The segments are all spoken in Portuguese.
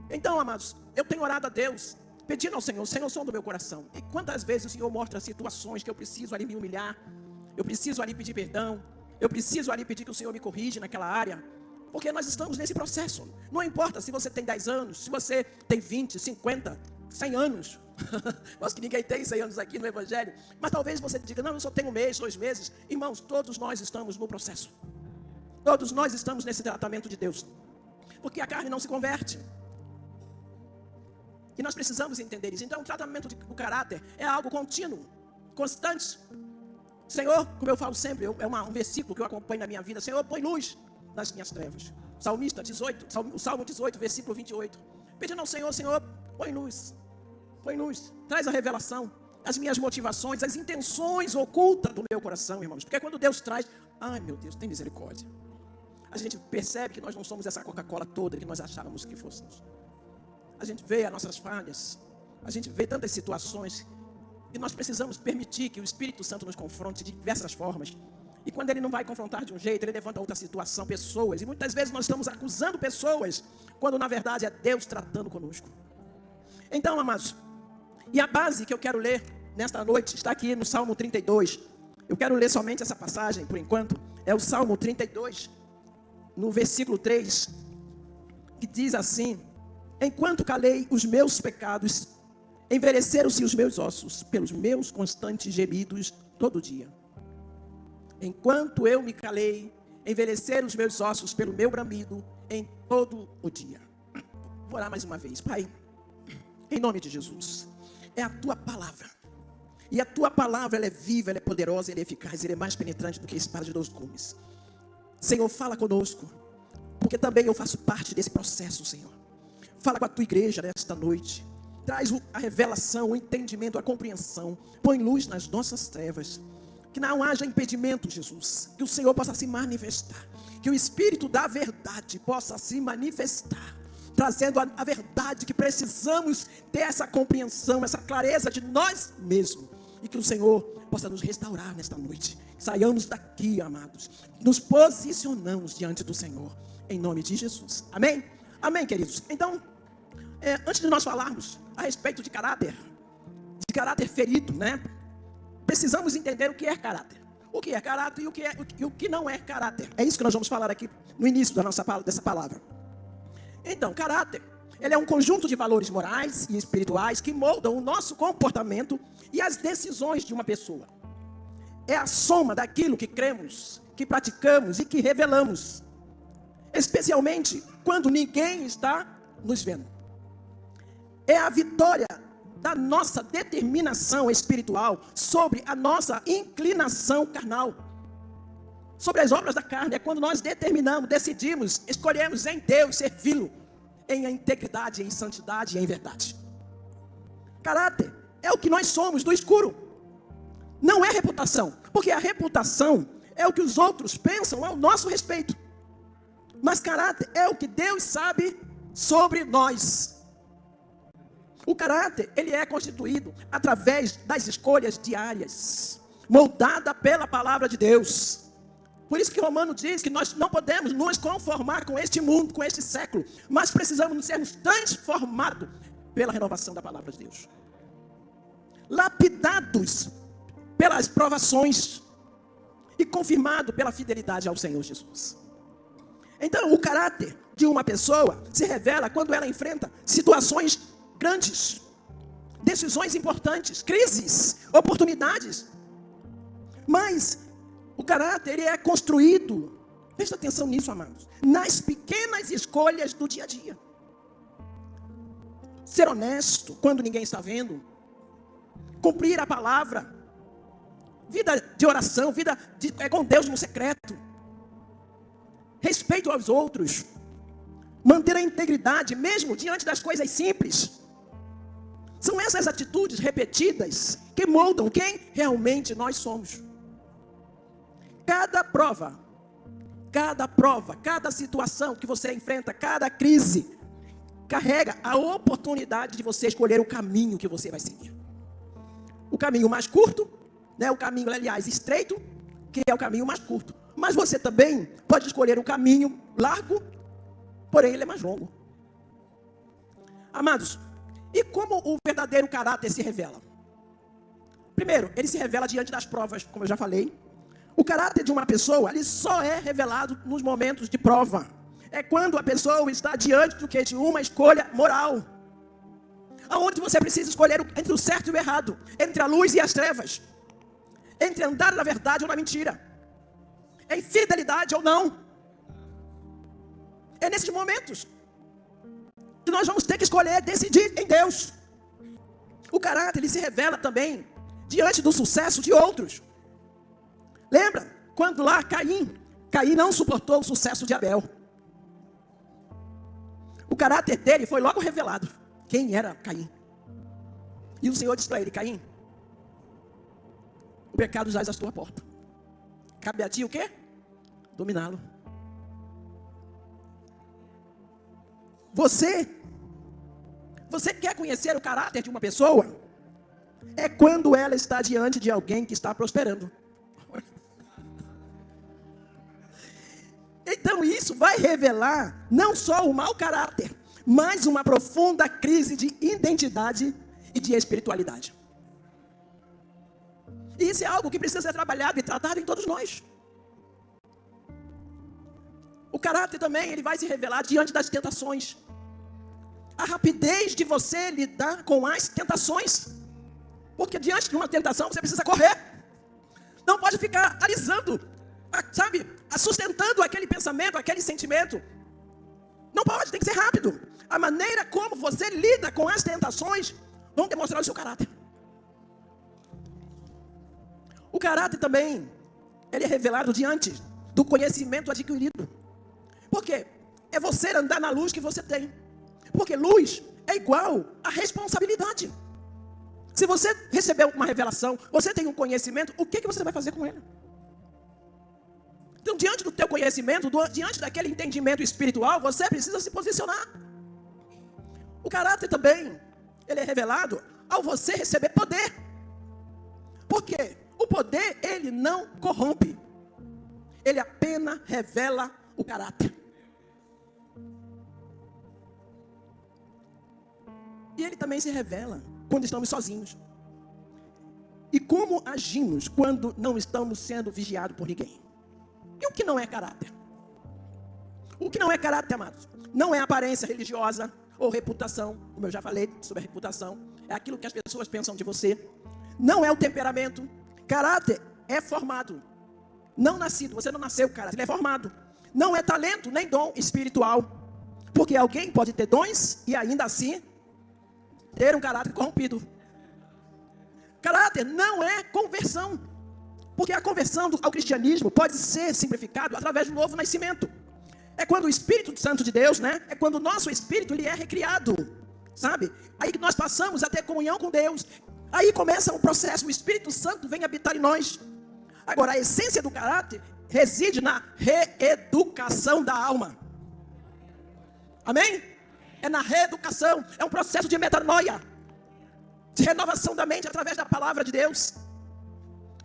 Então, amados, eu tenho orado a Deus, pedindo ao Senhor, Senhor, som do meu coração. E quantas vezes o Senhor mostra situações que eu preciso ali me humilhar, eu preciso ali pedir perdão, eu preciso ali pedir que o Senhor me corrija naquela área. Porque nós estamos nesse processo. Não importa se você tem 10 anos, se você tem 20, 50, 100 anos. Acho que ninguém tem 100 anos aqui no Evangelho. Mas talvez você diga, não, eu só tenho um mês, 2 meses. Irmãos, todos nós estamos no processo. Todos nós estamos nesse tratamento de Deus. Porque a carne não se converte. E nós precisamos entender isso. Então o tratamento do caráter é algo contínuo, constante. Senhor, como eu falo sempre, é um versículo que eu acompanho na minha vida. Senhor, põe luz nas minhas trevas. Salmista 18, o Salmo 18, versículo 28. Pedindo ao Senhor, Senhor, põe luz, traz a revelação, as minhas motivações, as intenções ocultas do meu coração, irmãos. Porque quando Deus traz, ai meu Deus, tem misericórdia. A gente percebe que nós não somos essa Coca-Cola toda que nós achávamos que fôssemos. A gente vê as nossas falhas, a gente vê tantas situações, e nós precisamos permitir que o Espírito Santo nos confronte de diversas formas. E quando ele não vai confrontar de um jeito, ele levanta outra situação, pessoas. E muitas vezes nós estamos acusando pessoas, quando na verdade é Deus tratando conosco. Então, amados, e a base que eu quero ler nesta noite está aqui no Salmo 32. Eu quero ler somente essa passagem, por enquanto. É o Salmo 32, no versículo 3, que diz assim: enquanto calei os meus pecados, envelheceram-se os meus ossos, pelos meus constantes gemidos todo dia. Enquanto eu me calei, envelheceram os meus ossos pelo meu bramido em todo o dia. Vou orar mais uma vez. Pai, em nome de Jesus, é a tua palavra. E a tua palavra, ela é viva, ela é poderosa, ela é eficaz, ela é mais penetrante do que a espada de 2 gumes. Senhor, fala conosco, porque também eu faço parte desse processo, Senhor. Fala com a tua igreja nesta noite. Traz a revelação, o entendimento, a compreensão. Põe luz nas nossas trevas. Que não haja impedimento, Jesus. Que o Senhor possa se manifestar. Que o Espírito da verdade possa se manifestar. Trazendo a verdade que precisamos ter essa compreensão, essa clareza de nós mesmos. E que o Senhor possa nos restaurar nesta noite. Saiamos daqui, amados. Nos posicionamos diante do Senhor. Em nome de Jesus. Amém? Amém, queridos. Então, antes de nós falarmos a respeito de caráter ferido, né? Precisamos entender o que é caráter. O que é caráter e o que não é caráter. É isso que nós vamos falar aqui no início dessa palavra. Então, caráter, ele é um conjunto de valores morais e espirituais que moldam o nosso comportamento e as decisões de uma pessoa. É a soma daquilo que cremos, que praticamos e que revelamos. Especialmente quando ninguém está nos vendo. É a vitória da nossa determinação espiritual sobre a nossa inclinação carnal. Sobre as obras da carne, é quando nós determinamos, decidimos, escolhemos em Deus servi-lo em integridade, em santidade e em verdade. Caráter é o que nós somos do escuro. Não é reputação, porque a reputação é o que os outros pensam ao nosso respeito. Mas caráter é o que Deus sabe sobre nós. O caráter, ele é constituído através das escolhas diárias, moldada pela palavra de Deus. Por isso que Romano diz que nós não podemos nos conformar com este mundo, com este século, mas precisamos sermos transformados pela renovação da palavra de Deus. Lapidados pelas provações e confirmados pela fidelidade ao Senhor Jesus. Então, o caráter de uma pessoa se revela quando ela enfrenta situações grandes, decisões importantes, crises, oportunidades. Mas o caráter, ele é construído, presta atenção nisso, amados, nas pequenas escolhas do dia a dia. Ser honesto quando ninguém está vendo, cumprir a palavra, vida de oração, com Deus no secreto, respeito aos outros, manter a integridade mesmo diante das coisas simples. São essas atitudes repetidas que moldam quem realmente nós somos. Cada prova, cada situação que você enfrenta, cada crise, carrega a oportunidade de você escolher o caminho que você vai seguir. O caminho mais curto, né? O caminho, aliás, estreito, que é o caminho mais curto. Mas você também pode escolher o caminho largo, porém ele é mais longo. Amados, e como o verdadeiro caráter se revela? Primeiro, ele se revela diante das provas, como eu já falei. O caráter de uma pessoa, ele só é revelado nos momentos de prova. É quando a pessoa está diante de uma escolha moral. Aonde você precisa escolher entre o certo e o errado, entre a luz e as trevas, entre andar na verdade ou na mentira, em fidelidade ou não. É nesses momentos que nós vamos ter que escolher, decidir em Deus. O caráter, ele se revela também diante do sucesso de outros. Lembra? Quando lá Caim não suportou o sucesso de Abel. O caráter dele foi logo revelado. Quem era Caim? E o Senhor disse para ele: Caim, o pecado jaz à tua porta. Cabe a ti o quê? Dominá-lo. Você quer conhecer o caráter de uma pessoa? É quando ela está diante de alguém que está prosperando. Então isso vai revelar não só o mau caráter, mas uma profunda crise de identidade e de espiritualidade. E isso é algo que precisa ser trabalhado e tratado em todos nós. O caráter também, ele vai se revelar diante das tentações. A rapidez de você lidar com as tentações. Porque diante de uma tentação você precisa correr. Não pode ficar alisando, sabe, sustentando aquele pensamento, aquele sentimento. Não pode, tem que ser rápido. A maneira como você lida com as tentações vão demonstrar o seu caráter. O caráter também, ele é revelado diante do conhecimento adquirido. Por quê? É você andar na luz que você tem. Porque luz é igual a responsabilidade. Se você recebeu uma revelação, você tem um conhecimento, o que você vai fazer com ele? Então, diante do teu conhecimento, diante daquele entendimento espiritual, você precisa se posicionar. O caráter também, ele é revelado ao você receber poder. Por quê? O poder, ele não corrompe. Ele apenas revela o caráter. E ele também se revela quando estamos sozinhos. E como agimos quando não estamos sendo vigiados por ninguém? E o que não é caráter? O que não é caráter, amados? Não é aparência religiosa ou reputação. Como eu já falei sobre a reputação. É aquilo que as pessoas pensam de você. Não é o temperamento. Caráter é formado. Não nascido. Você não nasceu, caráter. Ele é formado. Não é talento nem dom espiritual. Porque alguém pode ter dons e ainda assim ter um caráter corrompido. Caráter não é conversão. Porque a conversão ao cristianismo pode ser simplificado através do novo nascimento. É quando o Espírito Santo de Deus, É quando o nosso espírito ele é recriado, sabe? Aí que nós passamos a ter comunhão com Deus. Aí começa o processo, o Espírito Santo vem habitar em nós. Agora, a essência do caráter reside na reeducação da alma. Amém? É na reeducação, é um processo de metanoia, de renovação da mente através da palavra de Deus.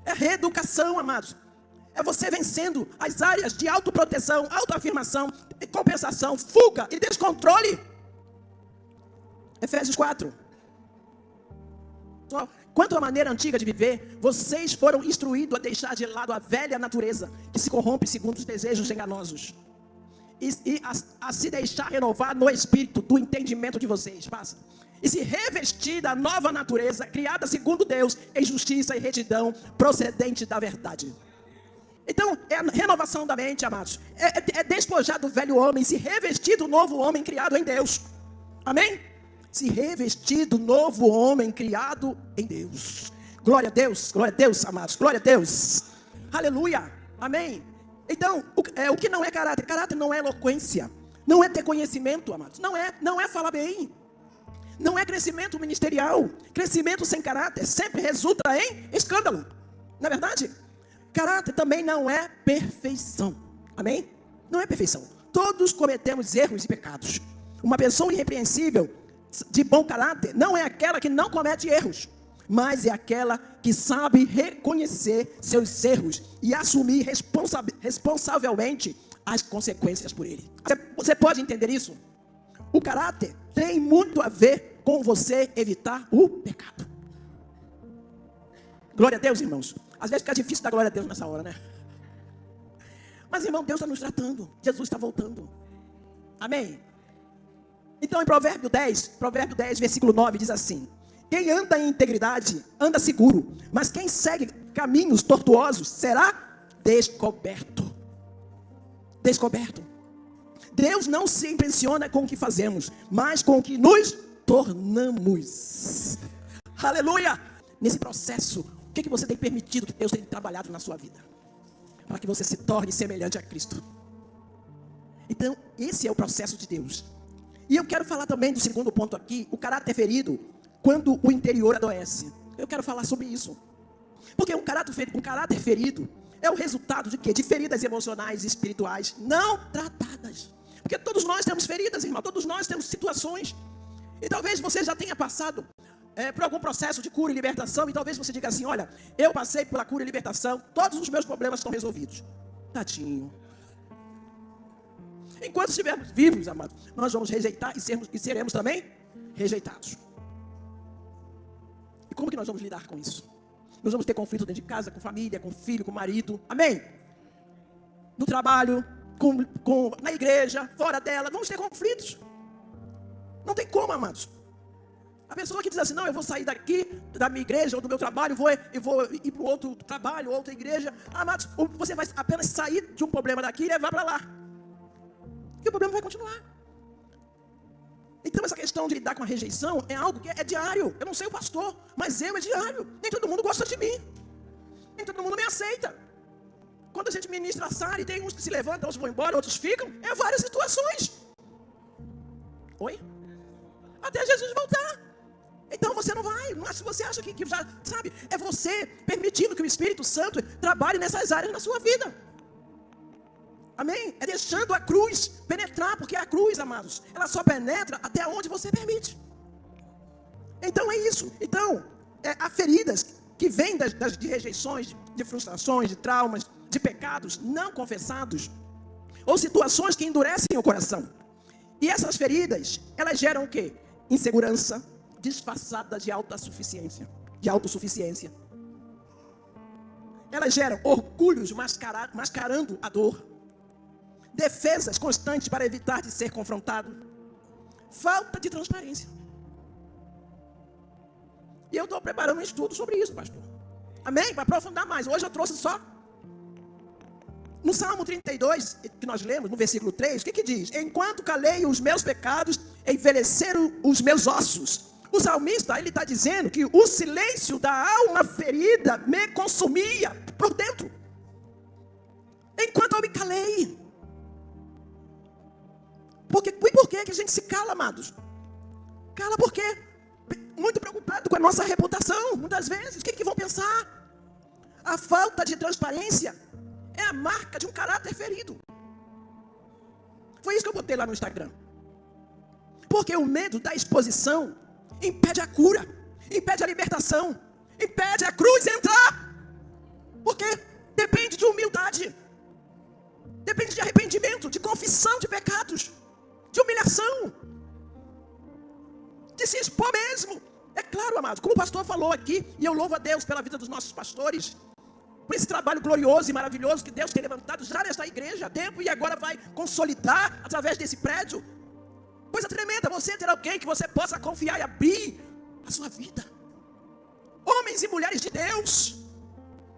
É reeducação, amados. É você vencendo as áreas de autoproteção, autoafirmação, compensação, fuga e descontrole. Efésios 4. Quanto à maneira antiga de viver, vocês foram instruídos a deixar de lado a velha natureza, que se corrompe segundo os desejos enganosos. E a se deixar renovar no espírito do entendimento de vocês. Passa. E se revestir da nova natureza, criada segundo Deus, em justiça e retidão, procedente da verdade. Então, é a renovação da mente, amados. É despojar do velho homem, se revestir do novo homem criado em Deus. Amém? Se revestir do novo homem criado em Deus. Glória a Deus, amados. Glória a Deus. Aleluia. Amém. Então, o que não é caráter? Caráter não é eloquência. Não é ter conhecimento, amados. Não é falar bem. Não é crescimento ministerial. Crescimento sem caráter sempre resulta em escândalo. Não é verdade? Caráter também não é perfeição. Amém? Não é perfeição. Todos cometemos erros e pecados. Uma pessoa irrepreensível, de bom caráter, não é aquela que não comete erros, mas é aquela que sabe reconhecer seus erros e assumir responsavelmente as consequências por ele. Você pode entender isso? o caráter tem muito a ver com você evitar o pecado. Glória a Deus, irmãos. Às vezes fica difícil dar glória a Deus nessa hora, né? Mas, irmão, Deus está nos tratando. Jesus está voltando. Amém? Então, em Provérbio 10, versículo 9, diz assim: quem anda em integridade, anda seguro. Mas quem segue caminhos tortuosos, será descoberto. Descoberto. Deus não se impressiona com o que fazemos, mas com o que nos tornamos. Aleluia! Nesse processo, o que você tem permitido que Deus tenha trabalhado na sua vida? Para que você se torne semelhante a Cristo. Então, esse é o processo de Deus. E eu quero falar também do segundo ponto aqui, o caráter ferido, quando o interior adoece. Eu quero falar sobre isso. Porque um caráter ferido é o resultado de quê? De feridas emocionais e espirituais não tratadas. Porque todos nós temos feridas, irmão. Todos nós temos situações. E talvez você já tenha passado por algum processo de cura e libertação. E talvez você diga assim: olha, eu passei pela cura e libertação. Todos os meus problemas estão resolvidos. Tadinho. Enquanto estivermos vivos, amados, nós vamos rejeitar e seremos também rejeitados. E como que nós vamos lidar com isso? Nós vamos ter conflito dentro de casa, com família, com filho, com marido. Amém? No trabalho, na igreja, fora dela. Vamos ter conflitos. Não tem como, amados. A pessoa que diz assim: não, eu vou sair daqui, da minha igreja ou do meu trabalho, vou ir para o outro trabalho, outra igreja. Amados, você vai apenas sair de um problema daqui e levar para lá. E o problema vai continuar. Então essa questão de lidar com a rejeição é algo que é diário. Eu não sei o pastor, mas é diário. Nem todo mundo gosta de mim. Nem todo mundo me aceita. Quando a gente ministra a Sara, tem uns que se levantam, outros vão embora, outros ficam. É várias situações. Oi? Até Jesus voltar. Então você não vai. Mas se você acha que já sabe, é você permitindo que o Espírito Santo trabalhe nessas áreas na sua vida. Amém? É deixando a cruz penetrar, porque a cruz, amados, ela só penetra até onde você permite. Então é isso. Então, há feridas que vêm de rejeições, de frustrações, de traumas, de pecados não confessados, ou situações que endurecem o coração. E essas feridas, elas geram o quê? Insegurança disfarçada de autossuficiência. Elas geram orgulhos mascarando a dor. Defesas constantes para evitar de ser confrontado. Falta de transparência. E eu estou preparando um estudo sobre isso, pastor. Amém? Para aprofundar mais. Hoje eu trouxe só. No Salmo 32, que nós lemos, no versículo 3, o que diz? Enquanto calei os meus pecados, envelheceram os meus ossos. O salmista, ele está dizendo que o silêncio da alma ferida me consumia por dentro. Enquanto eu me calei. E por que a gente se cala, amados? Cala porque muito preocupado com a nossa reputação, muitas vezes. O que vão pensar? A falta de transparência é a marca de um caráter ferido. Foi isso que eu botei lá no Instagram. Porque o medo da exposição impede a cura, impede a libertação, impede a cruz entrar. Porque depende de humildade, depende de arrependimento, de confissão de pecados, de humilhação, de se expor mesmo. É claro, amados, como o pastor falou aqui, e eu louvo a Deus pela vida dos nossos pastores, por esse trabalho glorioso e maravilhoso que Deus tem levantado já nesta igreja há tempo e agora vai consolidar através desse prédio. Coisa tremenda, você ter alguém que você possa confiar e abrir a sua vida. Homens e mulheres de Deus,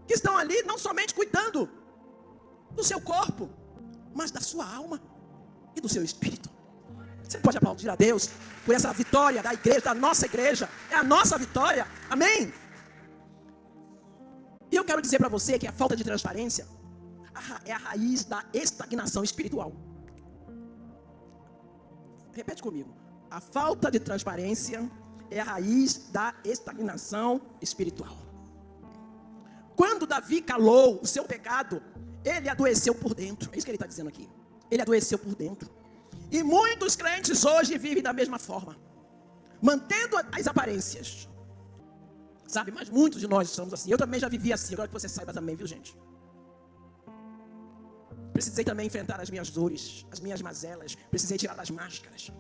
que estão ali não somente cuidando do seu corpo, mas da sua alma e do seu espírito. Você pode aplaudir a Deus por essa vitória da igreja, da nossa igreja. É a nossa vitória, amém? E eu quero dizer para você que a falta de transparência é a raiz da estagnação espiritual. Repete comigo. A falta de transparência é a raiz da estagnação espiritual. Quando Davi calou o seu pecado, ele adoeceu por dentro. É isso que ele está dizendo aqui. Ele adoeceu por dentro. E muitos crentes hoje vivem da mesma forma, mantendo as aparências. Sabe, mas muitos de nós estamos assim. Eu também já vivi assim, agora que você saiba também, viu, gente? Precisei também enfrentar as minhas dores, as minhas mazelas. Precisei tirar as máscaras.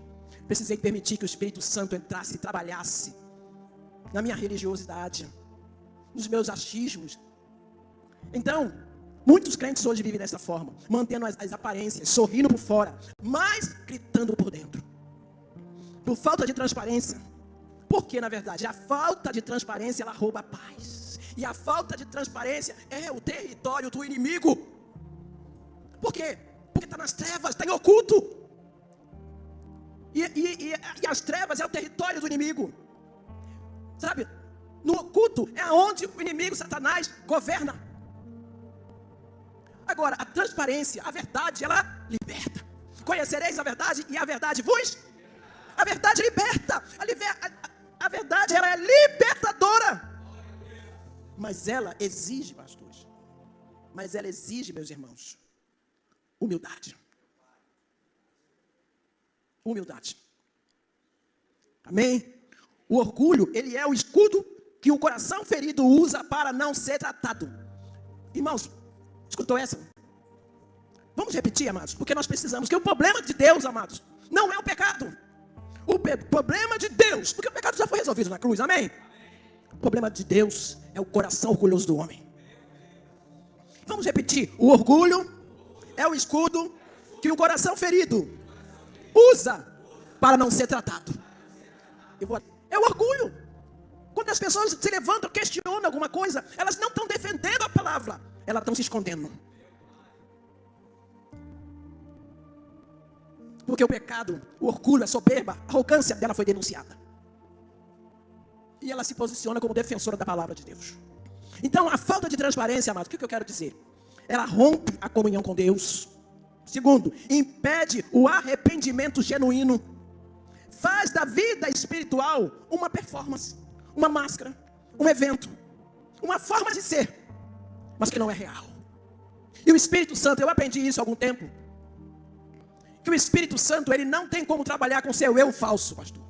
Precisei permitir que o Espírito Santo entrasse e trabalhasse na minha religiosidade, nos meus achismos. Então, muitos crentes hoje vivem dessa forma, mantendo as aparências, sorrindo por fora, mas gritando por dentro. Por falta de transparência. Porque, na verdade, a falta de transparência, ela rouba a paz. E a falta de transparência é o território do inimigo. Por quê? Porque está nas trevas, está em oculto. E as trevas é o território do inimigo. Sabe? No oculto é onde o inimigo, Satanás, governa. Agora, a transparência, a verdade, ela liberta. Conhecereis a verdade e a verdade vos... A verdade liberta. A verdade, ela é libertadora. Mas ela exige, pastores. Mas ela exige, meus irmãos, humildade. Humildade. Amém? O orgulho, ele é o escudo que o coração ferido usa para não ser tratado. Irmãos, escutou essa? Vamos repetir, amados, porque nós precisamos. Que o problema de Deus, amados, não é o pecado. O problema de Deus, porque o pecado já foi resolvido na cruz, amém? O problema de Deus é o coração orgulhoso do homem. Vamos repetir. O orgulho é o escudo que o coração ferido usa para não ser tratado. É o orgulho. Quando as pessoas se levantam, questionam alguma coisa, elas não estão defendendo a palavra, elas estão se escondendo. Porque o pecado, o orgulho, a soberba, a arrogância dela foi denunciada. E ela se posiciona como defensora da palavra de Deus. Então, a falta de transparência, amados, o que eu quero dizer? Ela rompe a comunhão com Deus. Segundo, impede o arrependimento genuíno. Faz da vida espiritual uma performance, uma máscara, um evento, uma forma de ser, mas que não é real. E o Espírito Santo, eu aprendi isso há algum tempo, que o Espírito Santo, ele não tem como trabalhar com seu eu falso, pastor.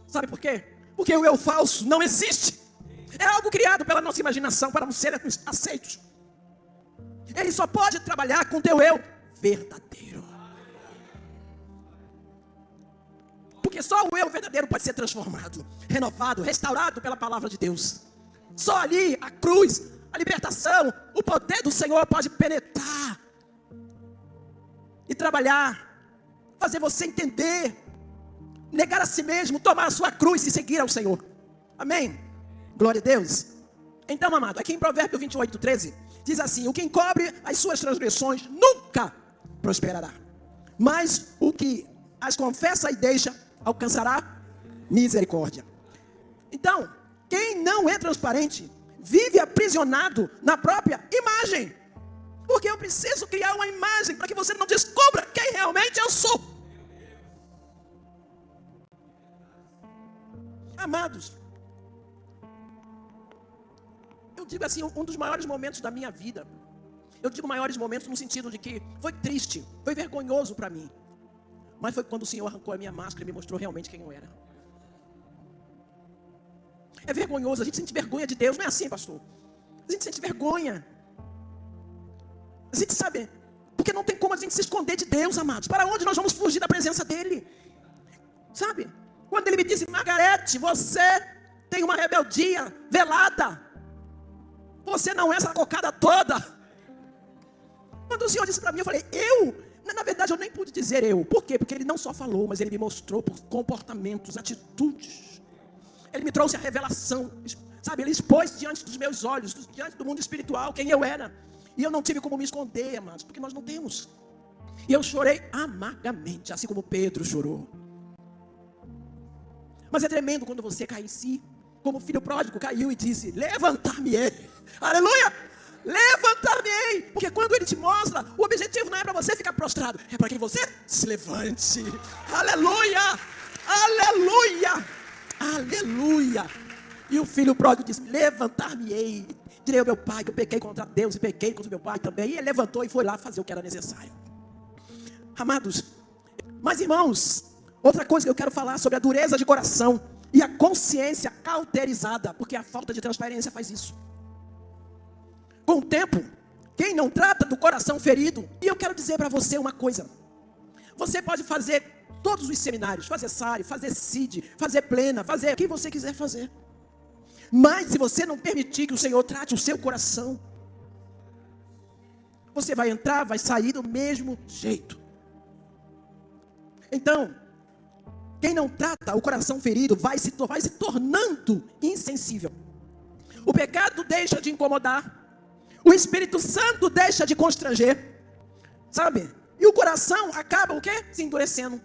Sabe por quê? Porque o eu falso não existe. É algo criado pela nossa imaginação para não ser aceitos. Ele só pode trabalhar com teu eu verdadeiro. Porque só o eu verdadeiro pode ser transformado, renovado, restaurado pela palavra de Deus. Só ali a cruz, a libertação, o poder do Senhor pode penetrar e trabalhar, fazer você entender, negar a si mesmo, tomar a sua cruz e seguir ao Senhor. Amém? Glória a Deus. Então, amado, aqui em Provérbios 28:13, diz assim: o que encobre as suas transgressões nunca prosperará, mas o que as confessa e deixa alcançará misericórdia. Então, quem não é transparente vive aprisionado na própria imagem. Porque eu preciso criar uma imagem para que você não descubra quem realmente eu sou. Amados, eu digo assim, um dos maiores momentos da minha vida. Eu digo maiores momentos no sentido de que foi triste, foi vergonhoso para mim. Mas foi quando o Senhor arrancou a minha máscara e me mostrou realmente quem eu era. É vergonhoso, a gente sente vergonha de Deus, não é assim, pastor? A gente sente vergonha. A gente sabe, porque não tem como a gente se esconder de Deus, amados. Para onde nós vamos fugir da presença dEle? Sabe? Quando Ele me disse: Margarete, você tem uma rebeldia velada. Você não é essa cocada toda. Quando o Senhor disse para mim, eu falei: eu? Na verdade, eu nem pude dizer eu. Por quê? Porque Ele não só falou, mas Ele me mostrou por comportamentos, atitudes. Ele me trouxe a revelação. Sabe? Ele expôs diante dos meus olhos, diante do mundo espiritual, quem eu era. E eu não tive como me esconder, amados, porque nós não temos. E eu chorei amargamente, assim como Pedro chorou. Mas é tremendo quando você cai em si, como o filho pródigo caiu e disse: levantar-me-ei. Aleluia! Levantar-me-ei. Porque quando Ele te mostra, o objetivo não é para você ficar prostrado, é para que você se levante. Aleluia! Aleluia! Aleluia! E o filho pródigo disse: levantar-me-ei. Direi ao meu pai que eu pequei contra Deus e pequei contra meu pai também. E ele levantou e foi lá fazer o que era necessário. Amados, mas irmãos, outra coisa que eu quero falar sobre a dureza de coração e a consciência cauterizada, porque a falta de transparência faz isso. Com o tempo, quem não trata do coração ferido, e eu quero dizer para você uma coisa: você pode fazer todos os seminários, fazer SARE, fazer CID, fazer plena, fazer o que você quiser fazer. Mas se você não permitir que o Senhor trate o seu coração, você vai entrar, vai sair do mesmo jeito. Então, quem não trata o coração ferido vai se tornando insensível. O pecado deixa de incomodar. O Espírito Santo deixa de constranger. Sabe? E o coração acaba o quê? Se endurecendo.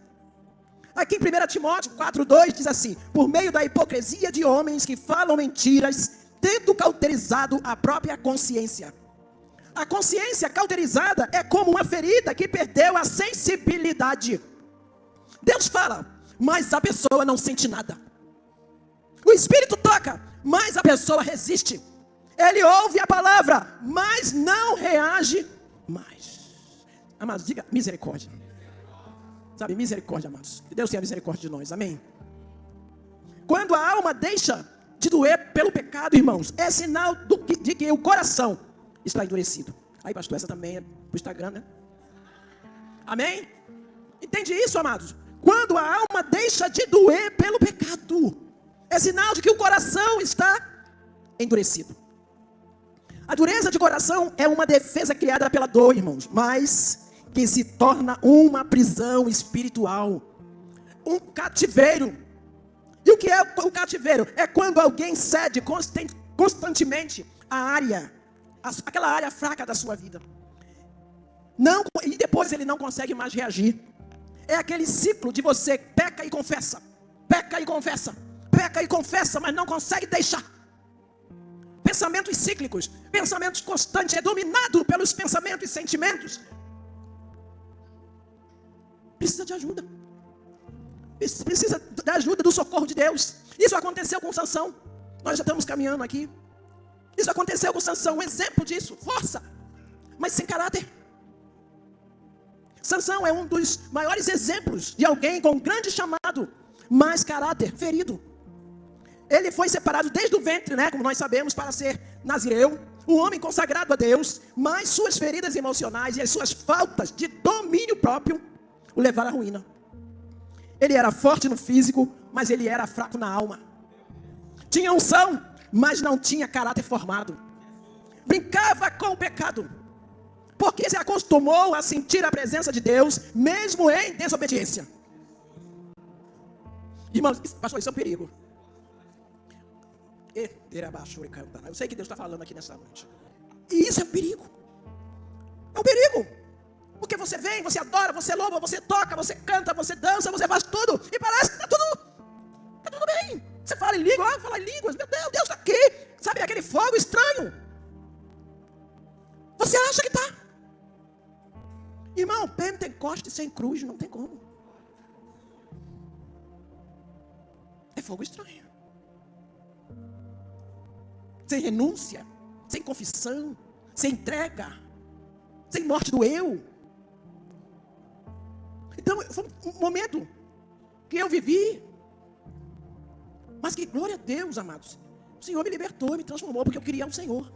Aqui em 1 Timóteo 4:2 diz assim: por meio da hipocrisia de homens que falam mentiras, tendo cauterizado a própria consciência. A consciência cauterizada é como uma ferida que perdeu a sensibilidade. Deus fala, mas a pessoa não sente nada. O Espírito toca, mas a pessoa resiste. Ele ouve a palavra, mas não reage mais. Amados, diga misericórdia. Sabe, misericórdia, amados. Que Deus tenha misericórdia de nós, amém? Quando a alma deixa de doer pelo pecado, irmãos, é sinal de que o coração está endurecido. Aí, pastor, essa também é pro Instagram, né? Amém? Entende isso, amados? Quando a alma deixa de doer pelo pecado, é sinal de que o coração está endurecido. A dureza de coração é uma defesa criada pela dor, irmãos, mas que se torna uma prisão espiritual, um cativeiro. E o que é o cativeiro? É quando alguém cede constantemente aquela área fraca da sua vida. E depois ele não consegue mais reagir. É aquele ciclo de você peca e confessa, peca e confessa, peca e confessa, mas não consegue deixar. Pensamentos cíclicos, pensamentos constantes, é dominado pelos pensamentos e sentimentos. Precisa de ajuda. Precisa da ajuda, do socorro de Deus. Isso aconteceu com Sansão. Nós já estamos caminhando aqui. Isso aconteceu com Sansão, um exemplo disso, força, mas sem caráter. Sansão é um dos maiores exemplos de alguém com grande chamado, mas caráter ferido. Ele foi separado desde o ventre, né, como nós sabemos, para ser nazireu, um homem consagrado a Deus, mas suas feridas emocionais e as suas faltas de domínio próprio o levaram à ruína. Ele era forte no físico, mas ele era fraco na alma. Tinha unção, mas não tinha caráter formado. Brincava com o pecado, porque se acostumou a sentir a presença de Deus, mesmo em desobediência. Irmãos, pastor, isso é um perigo. Eu sei que Deus está falando aqui nessa noite. E isso é um perigo. É um perigo. Porque você vem, você adora, você louva, você toca, você canta, você dança, você faz tudo. E parece que está tudo bem. Você fala em língua, fala em línguas. Meu Deus, Deus está aqui. Sabe aquele fogo estranho? Você acha que está. Irmão, Pentecoste sem cruz não tem como. É fogo estranho. Sem renúncia, sem confissão, sem entrega, sem morte do eu. Então, foi um momento que eu vivi, mas que glória a Deus, amados. O Senhor me libertou, me transformou, porque eu queria o Senhor.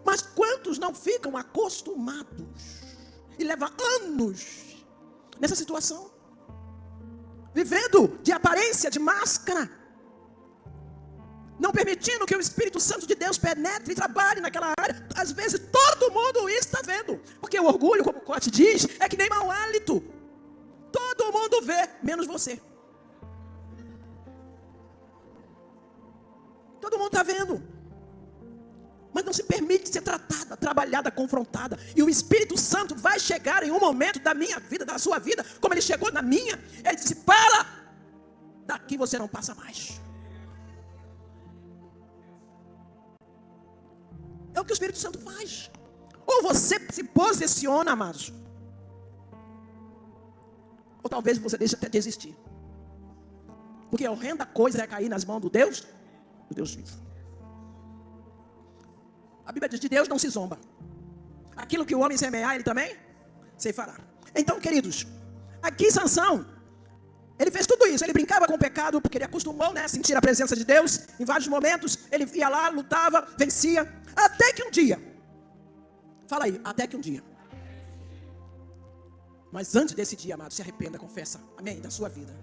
Mas quantos não ficam acostumados e levam anos nessa situação, vivendo de aparência, de máscara, não permitindo que o Espírito Santo de Deus penetre e trabalhe naquela área. Às vezes todo mundo está vendo, porque o orgulho, como o Cote diz, é que nem mau hálito. Todo mundo vê, menos você. Todo mundo está vendo, mas não se permite ser tratada, trabalhada, confrontada. E o Espírito Santo vai chegar em um momento da minha vida, da sua vida, como ele chegou na minha. Ele disse: para, daqui você não passa mais. É o que o Espírito Santo faz. Ou você se posiciona, amados, ou talvez você deixe até desistir. Porque a horrenda coisa é cair nas mãos do Deus vivo. A Bíblia diz: de Deus não se zomba. Aquilo que o homem semear, ele também ceifará. Então, queridos, aqui Sansão, ele fez tudo isso. Ele brincava com o pecado, porque ele acostumou, né, a sentir a presença de Deus. Em vários momentos, ele ia lá, lutava, vencia. Até que um dia, fala aí, até que um dia, Mas antes desse dia, amado, se arrependa, confessa, amém, da sua vida.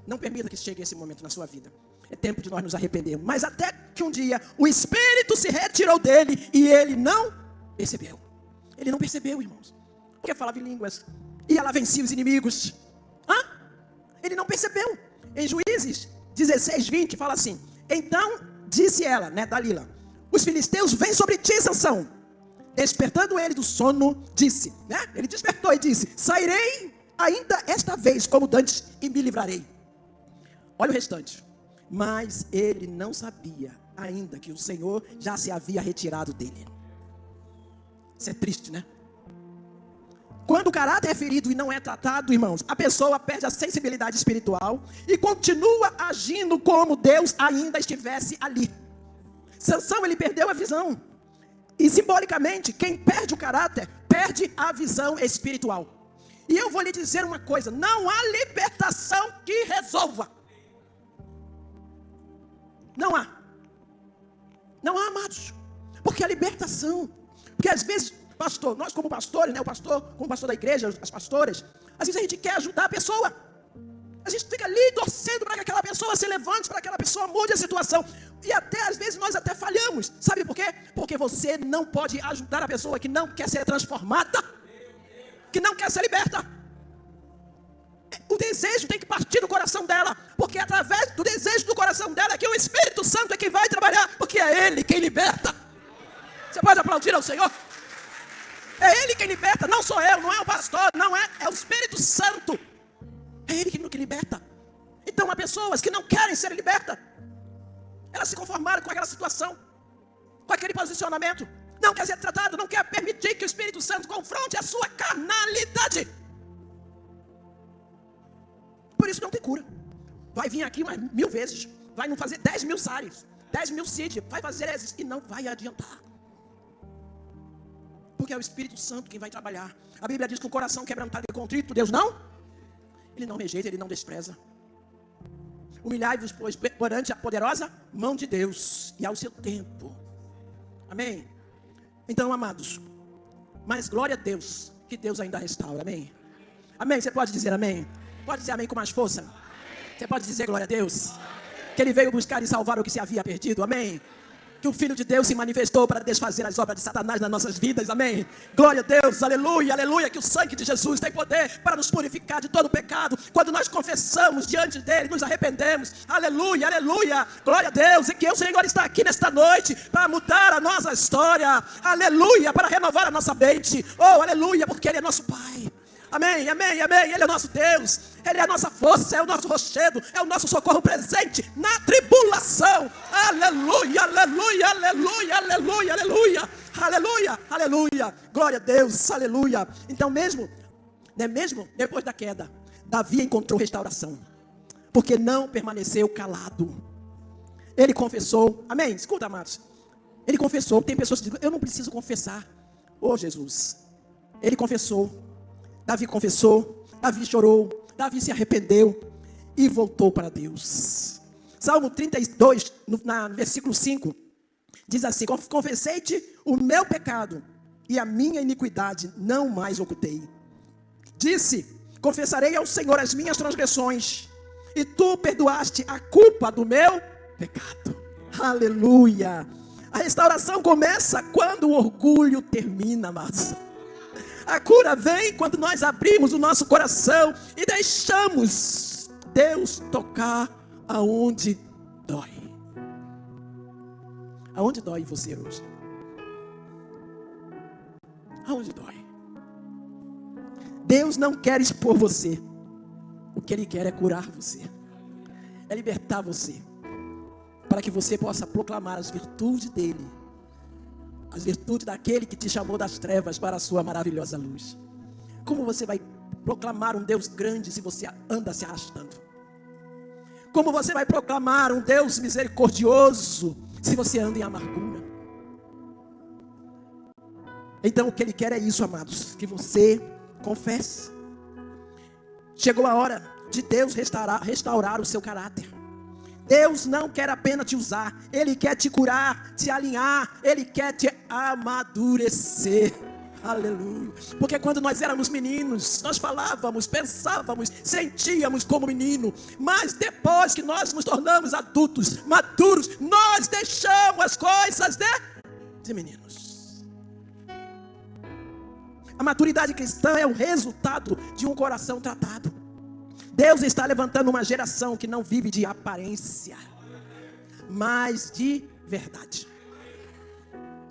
Não permita que chegue esse momento na sua vida. É tempo de nós nos arrependermos. Mas até que um dia o Espírito se retirou dele e ele não percebeu. Ele não percebeu, irmãos. Porque falava em línguas. E ela vencia os inimigos. Ele não percebeu. Em Juízes 16:20 fala assim: então disse ela, né, Dalila, os filisteus vêm sobre ti, Sansão. Despertando ele do sono, disse, né? Ele despertou e disse: sairei ainda esta vez como dantes e me livrarei. Olha o restante. Mas ele não sabia ainda que o Senhor já se havia retirado dele. Isso é triste, né? Quando o caráter é ferido e não é tratado, irmãos, a pessoa perde a sensibilidade espiritual e continua agindo como Deus ainda estivesse ali. Sansão, ele perdeu a visão. E simbolicamente, quem perde o caráter, perde a visão espiritual. E eu vou lhe dizer uma coisa: não há libertação que resolva. Não há. Não há, amados. Porque a libertação, porque às vezes, pastor, nós como pastores, né, o pastor, como pastor da igreja, as pastoras, às vezes a gente quer ajudar a pessoa. A gente fica ali torcendo para que aquela pessoa se levante, para que aquela pessoa mude a situação. E até às vezes nós até falhamos. Sabe por quê? Porque você não pode ajudar a pessoa que não quer ser transformada, que não quer ser liberta. O desejo tem que partir do coração dela, porque através do desejo do coração dela é que o Espírito Santo é quem vai trabalhar, porque é Ele quem liberta. Você pode aplaudir ao Senhor? É Ele quem liberta, não sou eu, não é o pastor, não é, é o Espírito Santo. É Ele que liberta. Então há pessoas que não querem ser libertas. Elas se conformaram com aquela situação, com aquele posicionamento. Não quer ser tratado, não quer permitir que o Espírito Santo confronte a sua carnalidade. Por isso não tem cura. Vai vir aqui mais 1000 vezes. Vai não fazer 10.000 sares, 10.000 CID, vai fazer esses e não vai adiantar. Porque é o Espírito Santo quem vai trabalhar. A Bíblia diz que o coração quebrantado e contrito, Deus não? Ele não rejeita, Ele não despreza. Humilhai-vos, pois, perante a poderosa mão de Deus, e ao seu tempo. Amém? Então, amados, mas glória a Deus, que Deus ainda restaura. Amém? Amém? Você pode dizer amém? Pode dizer amém com mais força? Você pode dizer glória a Deus? Que Ele veio buscar e salvar o que se havia perdido. Amém? Que o Filho de Deus se manifestou para desfazer as obras de Satanás nas nossas vidas, amém? Glória a Deus, aleluia, aleluia. Que o sangue de Jesus tem poder para nos purificar de todo pecado. Quando nós confessamos diante dEle, nos arrependemos, aleluia, aleluia. Glória a Deus, e que o Senhor está aqui nesta noite para mudar a nossa história, aleluia, para renovar a nossa mente, oh, aleluia, porque Ele é nosso Pai. Amém, amém, amém. Ele é o nosso Deus, Ele é a nossa força, é o nosso rochedo, é o nosso socorro presente na tribulação. Aleluia, aleluia, aleluia, aleluia, aleluia, aleluia, aleluia. Glória a Deus, aleluia. Então mesmo depois da queda, Davi encontrou restauração, porque não permaneceu calado. Ele confessou, amém, escuta, amados. Ele confessou, tem pessoas que dizem, eu não preciso confessar. Oh Jesus, ele confessou. Davi confessou, Davi chorou, Davi se arrependeu e voltou para Deus. Salmo 32, no versículo 5, diz assim: confessei-te o meu pecado e a minha iniquidade não mais ocultei. Disse, confessarei ao Senhor as minhas transgressões e tu perdoaste a culpa do meu pecado. Aleluia. A restauração começa quando o orgulho termina, amados. A cura vem quando nós abrimos o nosso coração e deixamos Deus tocar aonde dói. Aonde dói você hoje? Aonde dói? Deus não quer expor você. O que Ele quer é curar você. É libertar você. Para que você possa proclamar as virtudes dEle. As virtudes daquele que te chamou das trevas para a sua maravilhosa luz. Como você vai proclamar um Deus grande se você anda se arrastando? Como você vai proclamar um Deus misericordioso se você anda em amargura? Então o que Ele quer é isso, amados, que você confesse. Chegou a hora de Deus restaurar o seu caráter. Deus não quer apenas te usar, Ele quer te curar, te alinhar, Ele quer te amadurecer. Aleluia. Porque quando nós éramos meninos, nós falávamos, pensávamos, sentíamos como menino. Mas depois que nós nos tornamos adultos, maduros, nós deixamos as coisas de meninos. A maturidade cristã é o resultado de um coração tratado. Deus está levantando uma geração que não vive de aparência, mas de verdade.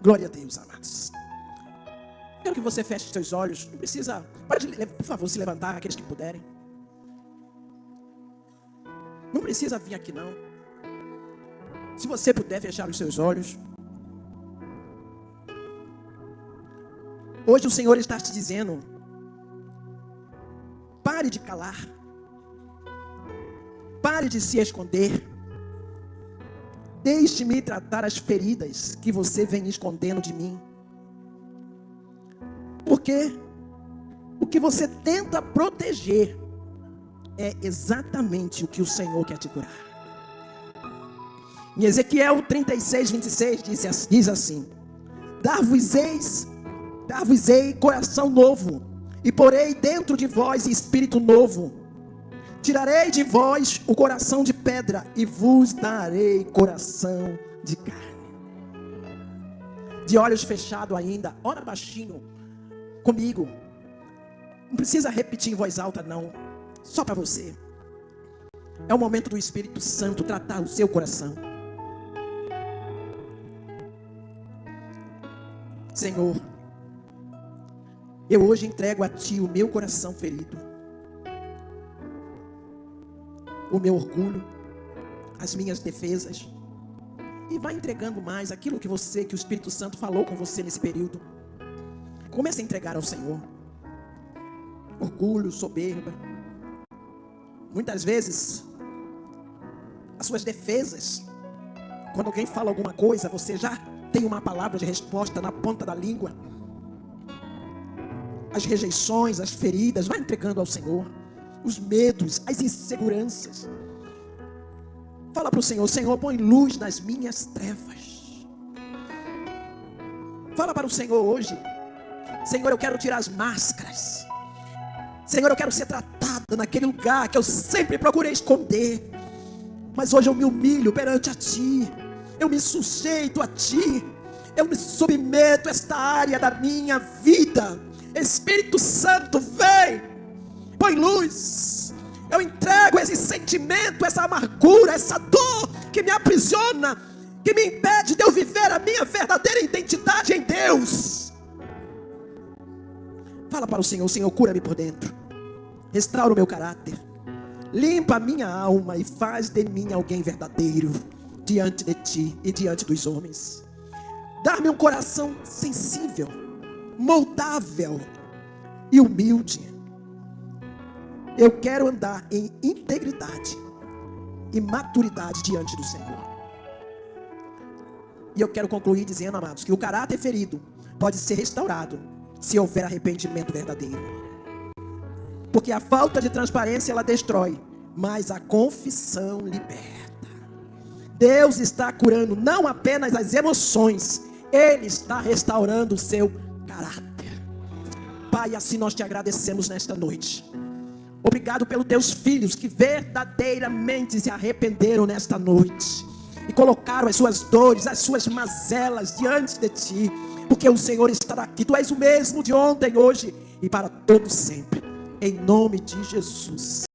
Glória a Deus, amados. Quero que você feche seus olhos. Não precisa, pode, por favor, se levantar, aqueles que puderem. Não precisa vir aqui, não. Se você puder fechar os seus olhos. Hoje o Senhor está te dizendo: pare de calar. Pare de se esconder. Deixe-me tratar as feridas que você vem escondendo de mim. Porque o que você tenta proteger é exatamente o que o Senhor quer te curar. Em Ezequiel 36, 26 diz assim: Dar-vos-ei coração novo, e porei dentro de vós espírito novo. Tirarei de vós o coração de pedra, e vos darei coração de carne. De olhos fechados ainda, ora baixinho comigo. Não precisa repetir em voz alta, não. Só para você. É o momento do Espírito Santo tratar o seu coração. Senhor, eu hoje entrego a Ti o meu coração ferido, o meu orgulho, as minhas defesas. E vai entregando mais aquilo que o Espírito Santo falou com você nesse período. Comece a entregar ao Senhor. Orgulho, soberba. Muitas vezes, as suas defesas, quando alguém fala alguma coisa, você já tem uma palavra de resposta na ponta da língua. As rejeições, as feridas, vai entregando ao Senhor. Os medos, as inseguranças. Fala para o Senhor: Senhor, põe luz nas minhas trevas. Fala para o Senhor hoje: Senhor, eu quero tirar as máscaras. Senhor, eu quero ser tratada naquele lugar que eu sempre procurei esconder. Mas hoje eu me humilho perante a Ti. Eu me sujeito a Ti. Eu me submeto a esta área da minha vida. Espírito Santo, vem. Põe luz. Eu entrego esse sentimento, essa amargura, essa dor que me aprisiona, que me impede de eu viver a minha verdadeira identidade em Deus. Fala para o Senhor: Senhor, cura-me por dentro. Restaura o meu caráter. Limpa a minha alma e faz de mim alguém verdadeiro diante de Ti e diante dos homens. Dá-me um coração sensível, moldável e humilde. Eu quero andar em integridade e maturidade diante do Senhor. E eu quero concluir dizendo, amados, que o caráter ferido pode ser restaurado se houver arrependimento verdadeiro. Porque a falta de transparência, ela destrói, mas a confissão liberta. Deus está curando não apenas as emoções, Ele está restaurando o seu caráter. Pai, assim nós te agradecemos nesta noite. Obrigado pelos teus filhos que verdadeiramente se arrependeram nesta noite e colocaram as suas dores, as suas mazelas diante de Ti, porque o Senhor está aqui. Tu és o mesmo de ontem, hoje e para todo sempre. Em nome de Jesus.